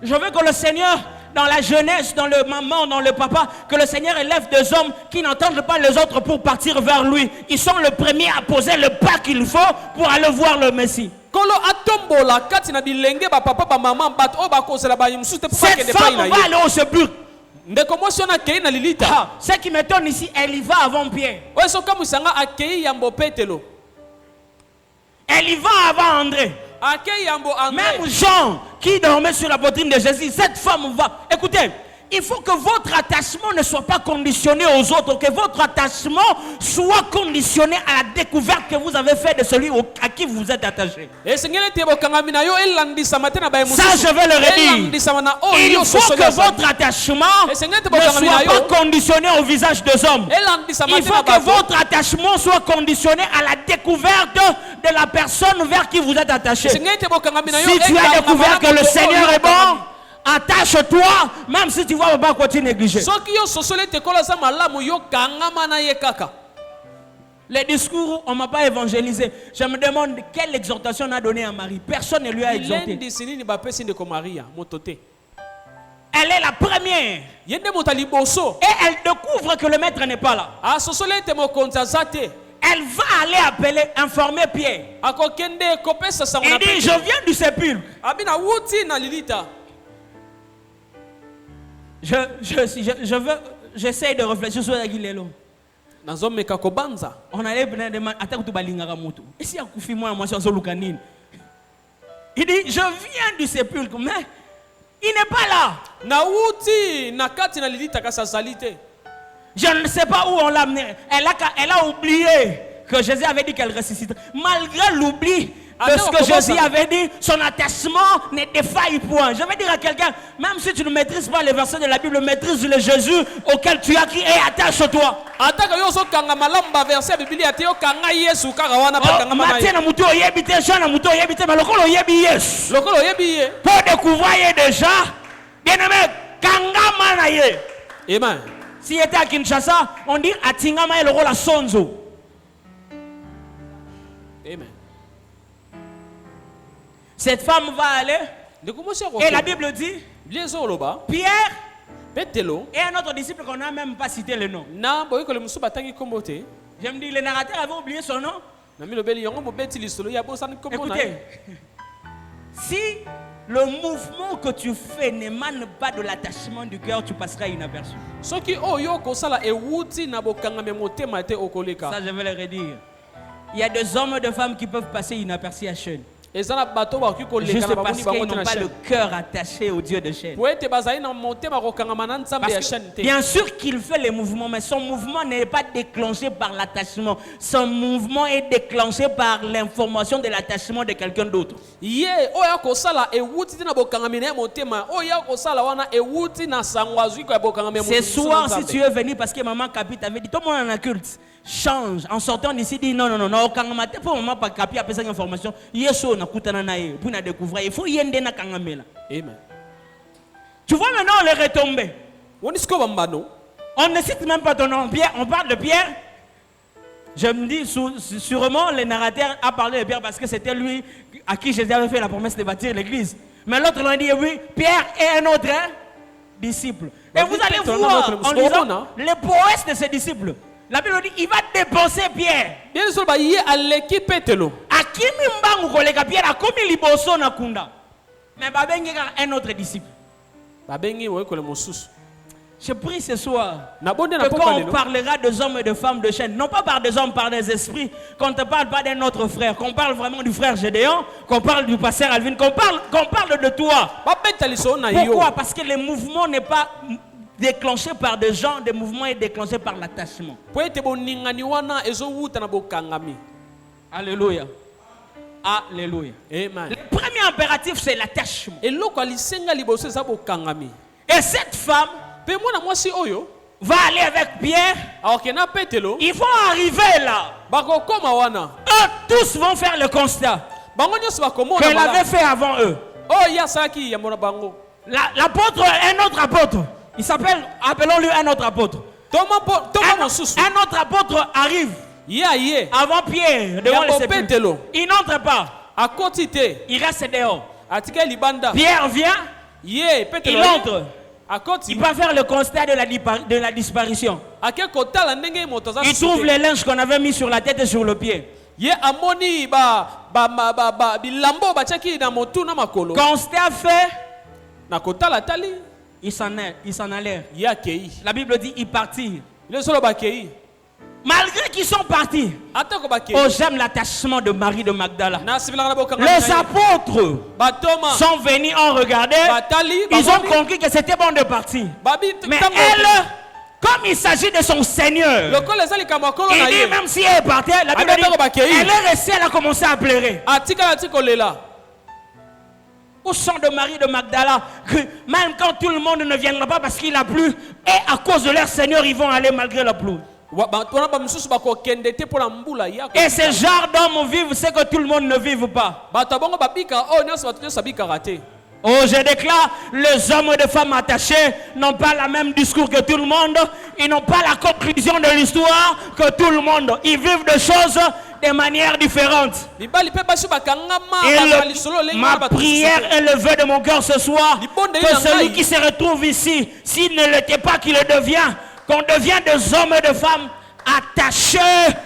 A: Je veux que le Seigneur, dans la jeunesse, dans le maman, dans le papa, que le Seigneur élève des hommes qui n'entendent pas les autres pour partir vers lui. Ils sont les premiers à poser le pas qu'il faut pour aller voir le Messie. Cette femme va aller au sépulcre. Ce qui m'étonne ici, elle y va avant Pierre. Elle y va avant André. Même Jean qui dormait sur la poitrine de Jésus, cette femme va. Écoutez, il faut que votre attachement ne soit pas conditionné aux autres, que votre attachement soit conditionné à la découverte que vous avez faite de celui à qui vous êtes attaché. Ça, je vais le redire. Il faut que votre attachement ne soit pas conditionné au visage des hommes. Il faut que votre attachement soit conditionné à la découverte de la personne vers qui vous êtes attaché. Si tu as découvert que le Seigneur est bon, attache-toi, même si tu vas pas continuer négliger. Les discours, on ne m'a pas évangélisé. Je me demande quelle exhortation on a donné à Marie. Personne ne lui a exhorté. Elle est la première. Et elle découvre que le maître n'est pas là. Elle va aller appeler, informer Pierre. Il dit, je viens du sépulcre. J'essaie de réfléchir sur la guilelo. On allait demander à il dit, je viens du sépulcre, mais il n'est pas là. Je ne sais pas où on l'a amené. Elle a oublié que Jésus avait dit qu'elle ressusciterait. Malgré l'oubli de ce que Jésus avait dit, son attachement ne défaille point. Je vais dire à quelqu'un, même si tu ne maîtrises pas les versets de la Bible, maîtrise le Jésus auquel tu as crié, attache-toi. Pour découvrir déjà, bien aimé, Kangamanaye.
B: Amen.
A: Si il était à Kinshasa, on dit Atingama et le rôle à Sonzo.
B: Amen.
A: Cette femme va aller. Et la Bible dit Pierre et un autre disciple qu'on n'a même pas cité le nom.
D: Je me dis, le narrateur avait oublié son nom. Écoutez, si le mouvement que tu fais n'émane pas de l'attachement du cœur, tu passeras inaperçu. Ça, je vais le redire. Il y a des hommes et des femmes qui peuvent passer inaperçus à chaîne. Juste parce qu'ils n'ont pas le cœur attaché au Dieu de chaîne. Bien sûr qu'il fait les mouvements, mais son mouvement n'est pas déclenché par l'attachement. Son mouvement est déclenché par l'information de l'attachement de quelqu'un d'autre. Ce soir, si tu es venu parce que maman Capi t'avait dit, tout le monde en a culte. Change. En sortant d'ici, dit non, quand on m'a dit, pour maman Capi a fait cette information, il faut y aller. Amen. Tu vois maintenant, on est retombé. On ne cite même pas ton nom, Pierre. On parle de Pierre. Je me dis, sûrement, le narrateur a parlé de Pierre parce que c'était lui à qui Jésus avait fait la promesse de bâtir l'église. Mais l'autre l'a dit, oui, Pierre est un autre disciple. Et vous allez voir, en lisant les prouesses de ses disciples. La Bible dit, il va dépenser Pierre. Bien sûr, il y a l'équipe Pételo. Akimi mbangu kolega Pierre, akomi liboso na kunda. Mais babengi un autre disciple. Babengi ouais kole mosusu. Je prie ce soir que quand on parlera des hommes et des femmes de chaîne, non pas par des hommes, par des esprits, qu'on ne parle pas d'un autre frère, qu'on parle vraiment du frère Gédéon, qu'on parle du pasteur Alvin, qu'on parle de toi. Pourquoi? Parce que le mouvement n'est pas déclenché par des gens, le mouvement est déclenché par l'attachement. Alléluia. Alléluia. Amen. Le premier impératif, c'est l'attachement. Et cette femme va aller avec Pierre. Ils vont arriver là. Eux tous vont faire le constat qu'elle avait fait avant eux. L'apôtre, un autre apôtre. Il s'appelle, appelons-lui un autre apôtre. Un autre apôtre arrive avant Pierre devant le sépulcre. Il n'entre pas. Il reste dehors. Pierre vient. Il entre. Il va faire le constat de la disparition. Il trouve les linges qu'on avait mis sur la tête et sur le pied. Constat fait. Ils s'en allèrent. La Bible dit ils partirent. Malgré qu'ils sont partis, oh, j'aime l'attachement de Marie de Magdala. Les apôtres sont venus en regarder. Ils ont compris que c'était bon de partir. Mais elle, comme il s'agit de son Seigneur, il dit même si elle est partie, la Bible dit, elle est restée, elle a commencé à pleurer. Au sang de Marie de Magdala, que même quand tout le monde ne viendra pas parce qu'il a plu, et à cause de leur Seigneur, ils vont aller malgré la pluie. Et ce genre d'hommes vivent ce que tout le monde ne vive pas. Oh, je déclare, les hommes et les femmes attachés n'ont pas le même discours que tout le monde. Ils n'ont pas la conclusion de l'histoire que tout le monde. Ils vivent des choses de manière différente. Ma prière est levée de mon cœur ce soir. Que celui qui se retrouve ici, s'il ne l'était pas, qu'il le devient. Qu'on devienne des hommes et des femmes attachés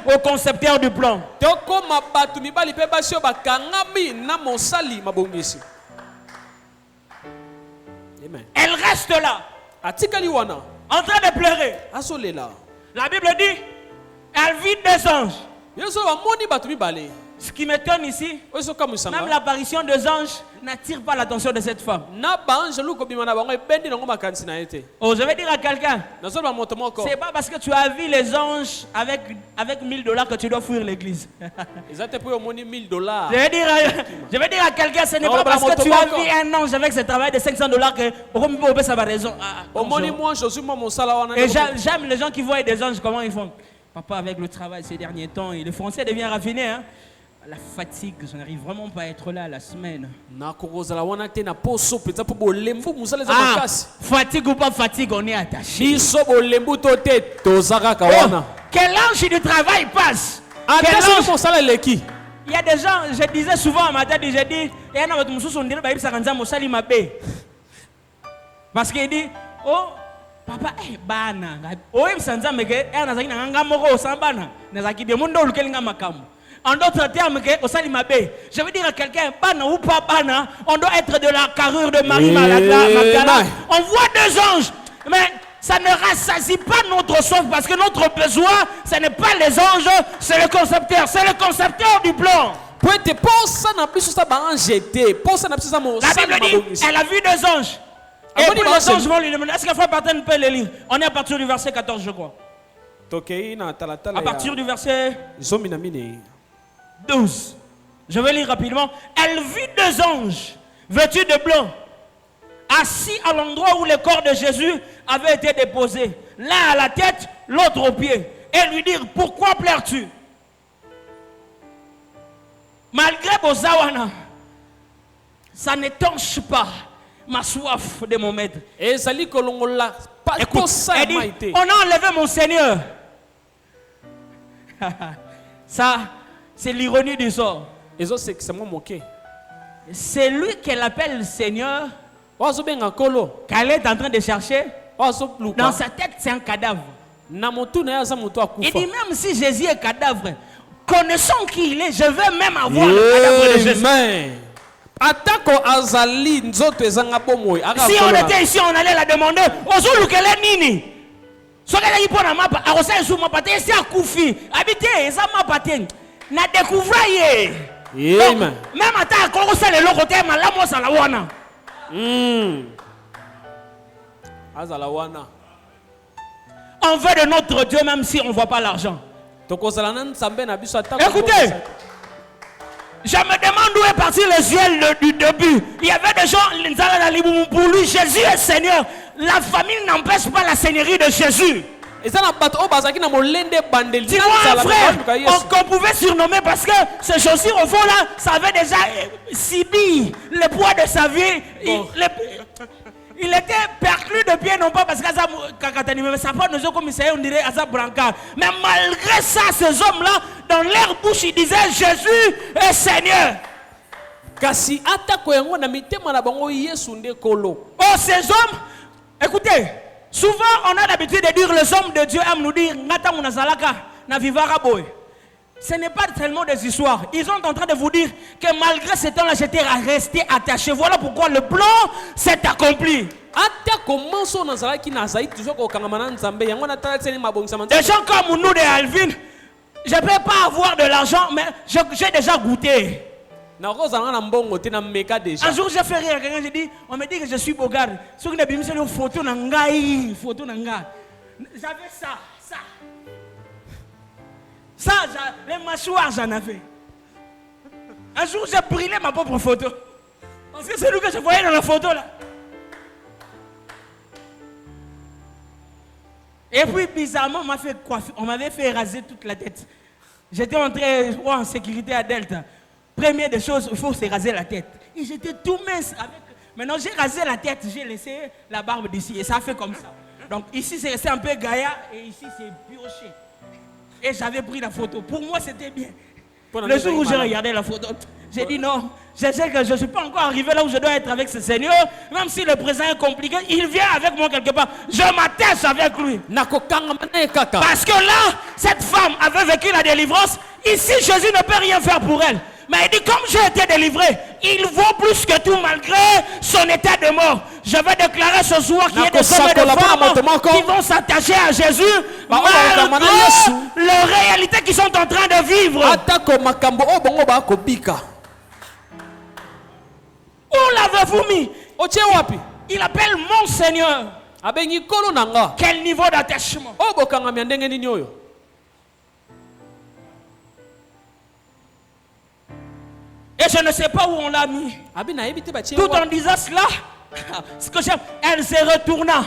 D: au concepteur du plan. Elle reste là, en train de pleurer. La Bible dit, elle vit des anges. Ce qui m'étonne ici, même l'apparition des anges n'attire pas l'attention de cette femme. Oh, je vais dire à quelqu'un, c'est pas parce que tu as vu les anges avec $1000 que tu dois fuir l'église. Je vais dire à quelqu'un, ce n'est pas parce que tu as vu un ange avec ce travail de $500 que ça va raison. Et j'aime les gens qui voient des anges, comment ils font. Papa, avec le travail ces derniers temps, et le français devient raffiné, hein? La fatigue, je n'arrive vraiment pas à être là la semaine. Fatigue ou pas fatigue, on est attaché. Quel ange du travail passe? Il y a des gens, je disais souvent à ma tête, je dis, parce qu'il dit, oh, Papa, bana. Oui, sanza meke, nazaki na nganga moko sambana. Nazaki de mundo lukelinga makamu. En d'autres termes, je veux dire à quelqu'un, bana ou pas bana, on doit être de la carrure de Marie Magdala. On voit 2 anges, mais ça ne rassasie pas notre soif parce que notre besoin, ce n'est pas les anges, c'est le concepteur du plan. La Bible dit, elle a vu 2 anges. Et puis les anges vont lui demander, est-ce que Frère Patton peut les lire? On est à partir du verset 14, je crois. À partir du verset 12. Je vais lire rapidement. Elle vit 2 anges vêtus de blanc, assis à l'endroit où le corps de Jésus avait été déposé, l'un à la tête, l'autre aux pieds, et lui dire, pourquoi pleures-tu? Malgré Bozawana, ça n'étanche pas ma soif de mon maître. Écoute, elle dit, on a enlevé mon Seigneur. Ça, c'est l'ironie du sort. C'est lui qu'elle appelle Seigneur. Qu'elle est en train de chercher. Dans sa tête, c'est un cadavre. Il dit, même si Jésus est cadavre, connaissant qui il est, je veux même avoir le cadavre de Jésus. Si on était ici, on allait la demander. Na découvrir même à ta c'est le côté malamu salawana. On veut de notre Dieu même si on ne voit pas l'argent. Écoutez, je me demande où est parti le ciel du début. Il y avait des gens, pour lui, Jésus est Seigneur. La famille n'empêche pas la seigneurie de Jésus. Tu vois un frère qu'on pouvait surnommer parce que ce chaussures au fond là, ça avait déjà subi le poids de sa vie. Il était perclus de pied, non pas parce que ça pas nous comme on dirait à sa brancard. Mais malgré ça, ces hommes-là, dans leur bouche, ils disaient Jésus est Seigneur. Oh, ces hommes, écoutez, souvent on a l'habitude de dire les hommes de Dieu aiment nous dire ce n'est pas tellement des histoires. Ils sont en train de vous dire que malgré ce temps-là, j'étais resté attaché. Voilà pourquoi le plan s'est accompli. Des gens comme nous de Alvin, je ne peux pas avoir de l'argent, mais j'ai déjà goûté. Un jour, j'ai fait rire à quelqu'un, j'ai dit, on me dit que je suis beau gars. Sur une photo, j'avais ça. Ça, les mâchoires, j'en avais. Un jour, j'ai brûlé ma propre photo. Parce que c'est lui que je voyais dans la photo là. Et puis, bizarrement, on m'avait fait raser toute la tête. J'étais entré en sécurité à Delta. Première des choses, il faut se raser la tête. Et j'étais tout mince. Maintenant, j'ai rasé la tête, j'ai laissé la barbe d'ici. Et ça a fait comme ça. Donc, ici, c'est resté un peu gaillard. Et ici, c'est pioché. Et j'avais pris la photo. Pour moi, c'était bien. Le jour où j'ai regardé la photo, j'ai dit non, je sais que je ne suis pas encore arrivé là où je dois être avec ce Seigneur. Même si le présent est compliqué, il vient avec moi quelque part. Je m'attache avec lui. Parce que là, cette femme avait vécu la délivrance. Ici, Jésus ne peut rien faire pour elle. Mais il dit, comme j'ai été délivré, il vaut plus que tout malgré son état de mort. Je vais déclarer ce soir qu'il y a des hommes et des femmes qui vont s'attacher à Jésus malgré les réalités qu'ils sont en train de vivre. Où l'avez-vous mis? Il appelle mon Seigneur. Quel niveau d'attachement? Et je ne sais pas où on l'a mis. Tout en disant cela, ce que j'aime, elle se retourna.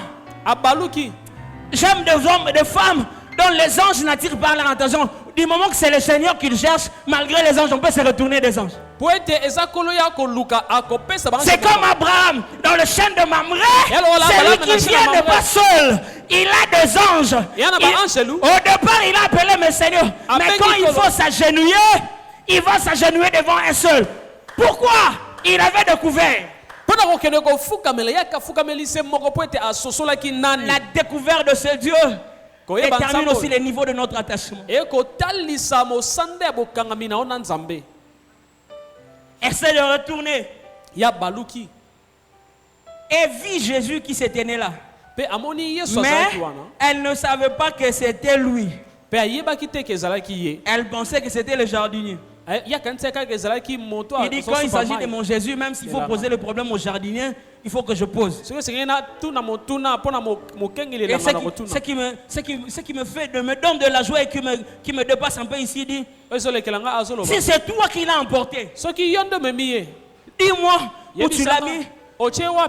D: J'aime des hommes et des femmes dont les anges n'attirent pas leur attention. Du moment que c'est le Seigneur qui le cherche, malgré les anges, on peut se retourner des anges. C'est comme Abraham dans le chêne de Mamré. Celui qui vient n'est pas seul. Il a des anges. Au départ, il a appelé mes seigneurs. Mais quand il faut s'agenouiller, il va s'agenouiller devant un seul. Pourquoi? Il avait découvert La découverte de ce Dieu détermine aussi les niveaux de notre attachement. Essaie de retourner et vit Jésus qui s'était né là. Mais elle ne savait pas que c'était lui. Elle pensait que c'était le jardinier. Il dit quand il s'agit de mon Jésus, même s'il faut poser le problème au jardinier, il faut que je pose. Et ce qui me fait, me donne de la joie et qui me dépasse un peu ici, dit, si c'est toi qui l'as emporté, dis-moi où tu l'as mis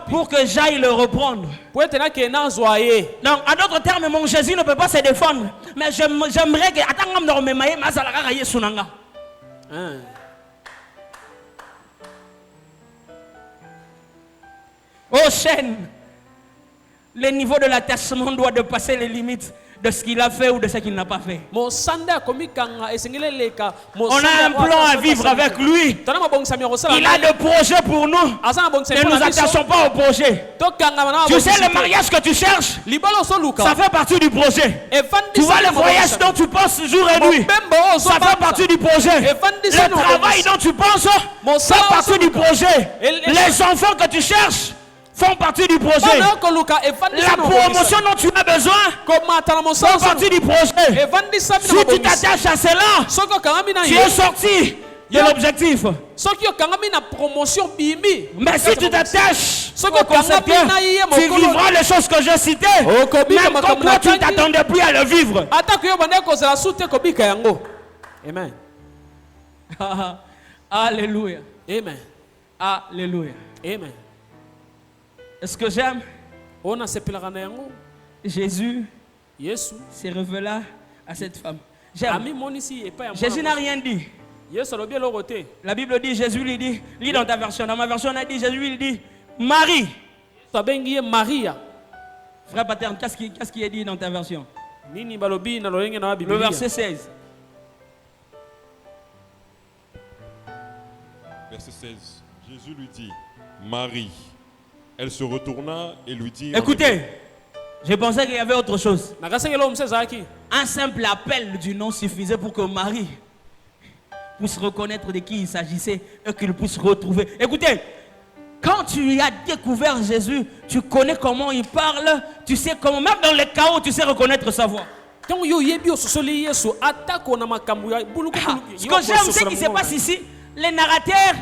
D: pour que j'aille le reprendre. Donc, en d'autres termes, mon Jésus ne peut pas se défendre. Mais j'aimerais que... Au chaîne, le niveau de l'attachement doit dépasser les limites de ce qu'il a fait ou de ce qu'il n'a pas fait. On a un plan à vivre avec lui. Il a des projets pour nous. Ne nous attachons pas au projet. Tu sais, le mariage que tu cherches, ça fait partie du projet. Tu vois le voyage dont tu penses jour et nuit, ça fait partie du projet. Le travail dont tu penses, ça fait partie du projet. Les enfants que tu cherches font partie du projet. La promotion dont tu as besoin font partie du projet. Si tu t'attaches à cela, tu es sorti de l'objectif. Mais si tu t'attaches au concept, tu vivras les choses que j'ai citées, même quand toi tu ne t'attendais plus à le vivre.
B: Amen.
D: Alléluia.
B: Amen.
D: Alléluia.
B: Amen.
D: Est-ce que j'aime? Jésus s'est révélé à cette femme. Jésus n'a rien dit. La Bible dit, Jésus lui dit, lis dans ta version. Dans ma version, on a dit, Jésus lui dit, Marie. Frère Paterne, qu'est-ce qui est dit dans ta version? Le verset 16.
C: Verset 16. Jésus lui dit, Marie. Elle se retourna et lui dit...
D: Écoutez, je pensais qu'il y avait autre chose. Un simple appel du nom suffisait pour que Marie puisse reconnaître de qui il s'agissait et qu'il puisse retrouver. Écoutez, quand tu as découvert Jésus, tu connais comment il parle, tu sais comment, même dans les chaos, tu sais reconnaître sa voix. Ce que j'aime, c'est qu'il se passe ici. Les narrateurs,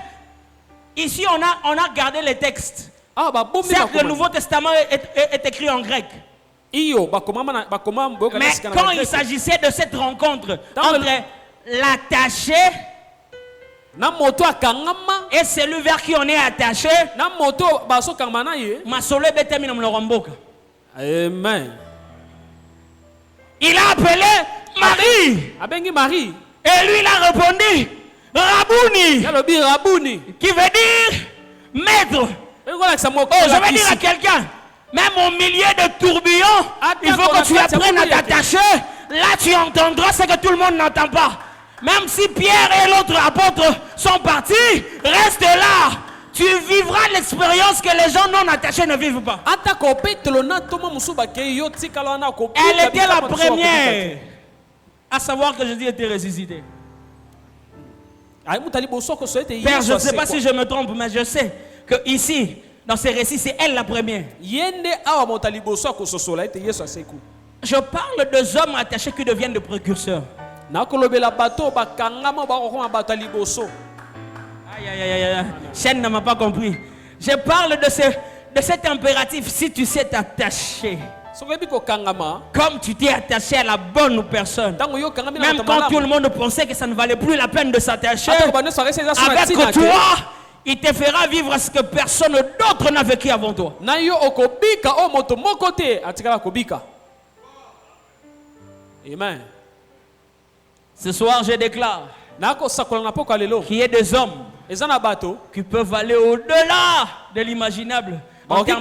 D: ici on a gardé les textes. Certes, le Nouveau Testament est écrit en grec. Mais quand il s'agissait de cette rencontre entre l'attaché et celui vers qui on est attaché,
B: Amen.
D: Il a appelé Marie. Et lui il a répondu Rabouni, qui veut dire maître. Oh, je vais dire à quelqu'un, même au milieu de tourbillons, il faut que tu apprennes à t'attacher. Là, tu entendras ce que tout le monde n'entend pas. Même si Pierre et l'autre apôtre sont partis, reste là. Tu vivras l'expérience que les gens non attachés ne vivent pas. Elle était la première à savoir que Jésus était ressuscité. Père, je ne sais pas si je me trompe, mais je sais que ici, dans ces récits, c'est elle la première. Je parle de hommes attachés qui deviennent des précurseurs. Aïe. Chaîne ne m'a pas compris. Je parle de cet impératif. Si tu sais t'attacher, comme tu t'es attaché à la bonne personne, même quand tout le monde pensait que ça ne valait plus la peine de s'attacher, avec toi, il te fera vivre ce que personne d'autre n'a vécu avant toi.
B: Amen.
D: Ce soir, je déclare qu'il y a des hommes qui peuvent aller au-delà de l'imaginable.
B: Amen.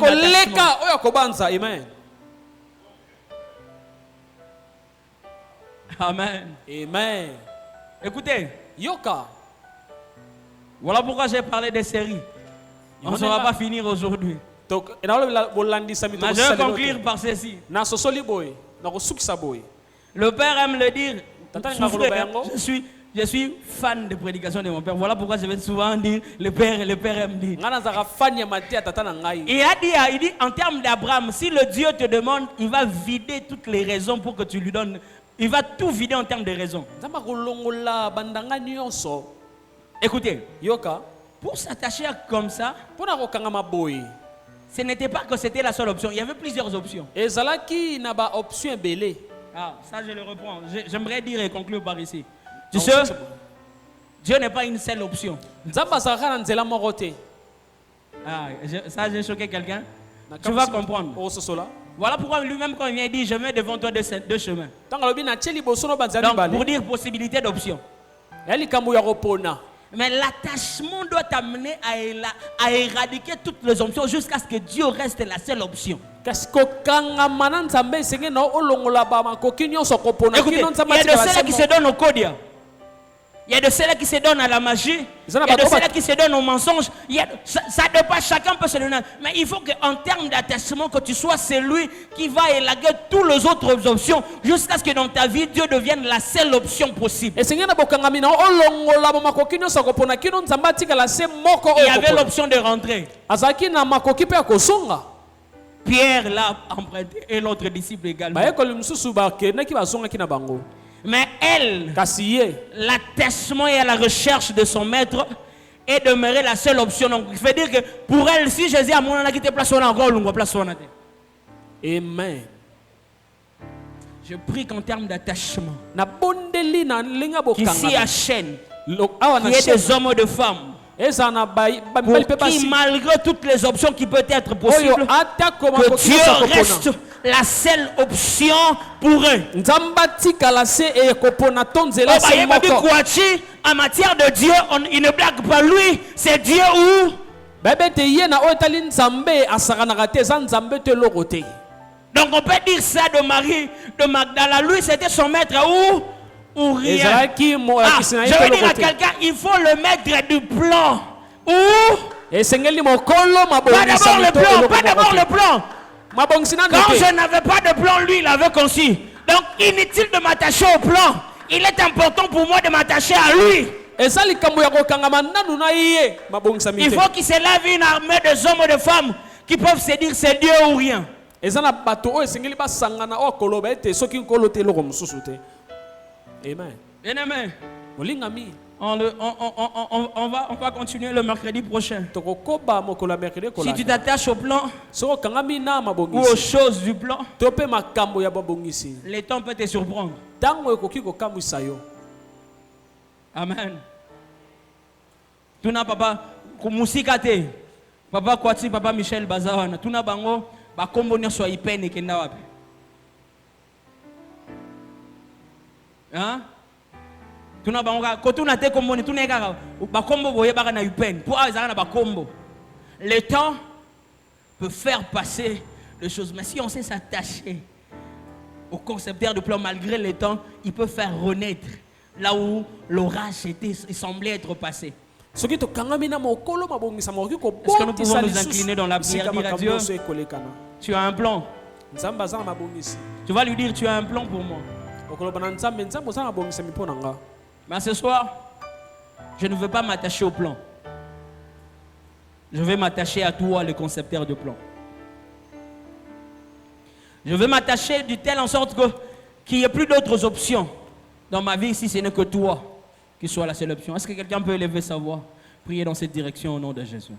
D: Amen.
B: Amen.
D: Écoutez,
B: Yoka.
D: Voilà pourquoi j'ai parlé des séries. On ne va pas finir aujourd'hui.
B: Donc, et dans
D: Mais je vais conclure par ceci. Le père aime le dire. Je suis fan de prédication de mon père. Voilà pourquoi je vais souvent dire le père aime dire. Il dit en termes d'Abraham, si le Dieu te demande, il va vider toutes les raisons pour que tu lui donnes. Il va tout vider en termes de raisons. Écoutez, pour s'attacher comme ça, ce n'était pas que c'était la seule option. Il y avait plusieurs options. Ah, ça je le reprends. J'aimerais dire et conclure par ici. Tu sais, Dieu n'est pas une seule option. Ah, ça j'ai choqué quelqu'un. Tu vas comprendre. Voilà pourquoi lui-même quand il vient dire je mets devant toi deux chemins. Donc pour dire possibilité d'option. Mais l'attachement doit t'amener à éradiquer toutes les options jusqu'à ce que Dieu reste la seule option. Écoutez, il y a de ceux qui se donnent au codia. Il y a de ceux qui se donnent à la magie. Il y a de ceux qui se donnent aux mensonges. Ça dépasse, chacun peut se donner. Mais il faut qu'en termes d'attachement, que tu sois celui qui va élaguer toutes les autres options jusqu'à ce que dans ta vie, Dieu devienne la seule option possible. Il y avait l'option de rentrer. Pierre l'a emprunté et l'autre disciple également. Mais elle, l'attachement et la recherche de son maître est demeurée la seule option. Donc, il veut dire que pour elle, si Jésus a mon quitté place, on a encore une place. Amen. Je prie qu'en termes d'attachement, qui s'y achène, qui est des hommes ou des femmes, pour qui, malgré toutes les options qui peuvent être possibles, que Dieu reste la seule option pour eux. En matière de Dieu, il ne blague pas lui, c'est Dieu où? Donc on peut dire ça de Marie, de Magdala, lui c'était son maître où? Ou rien. Je veux dire à quelqu'un, il faut le mettre du plan. Où? Pas d'abord le plan, pas d'abord le plan. Quand je n'avais pas de plan, lui il avait conçu. Donc inutile de m'attacher au plan. Il est important pour moi de m'attacher à lui. Il faut qu'il se lève une armée de hommes et de femmes qui peuvent se dire c'est Dieu ou rien. Amen. Bien-aimé, on va continuer le mercredi prochain. Si tu t'attaches au plan ou aux choses du plan, le temps peut te surprendre. Amen. Tuna papa kumusikate papa Kwati papa Michel Bazawana tuna bango bakombo nyonso ipene kenda wapi? Hein? Tuna bango ko tuna te kombo ni tuna kaka bakombo boye baka na ipene pour azaka na bakombo. Le temps peut faire passer les choses, mais si on sait s'attacher au concepteur du plan malgré le temps, il peut faire renaître là où l'orage semblait être passé. Est-ce que nous pouvons nous incliner dans la prière, dire à Dieu, tu as un plan. Tu vas lui dire, tu as un plan pour moi. Mais ce soir, je ne veux pas m'attacher au plan. Je vais m'attacher à toi, le concepteur de plan. Je veux m'attacher de telle en sorte qu'il n'y ait plus d'autres options dans ma vie si ce n'est que toi qui sois la seule option. Est-ce que quelqu'un peut élever sa voix, prier dans cette direction au nom de Jésus?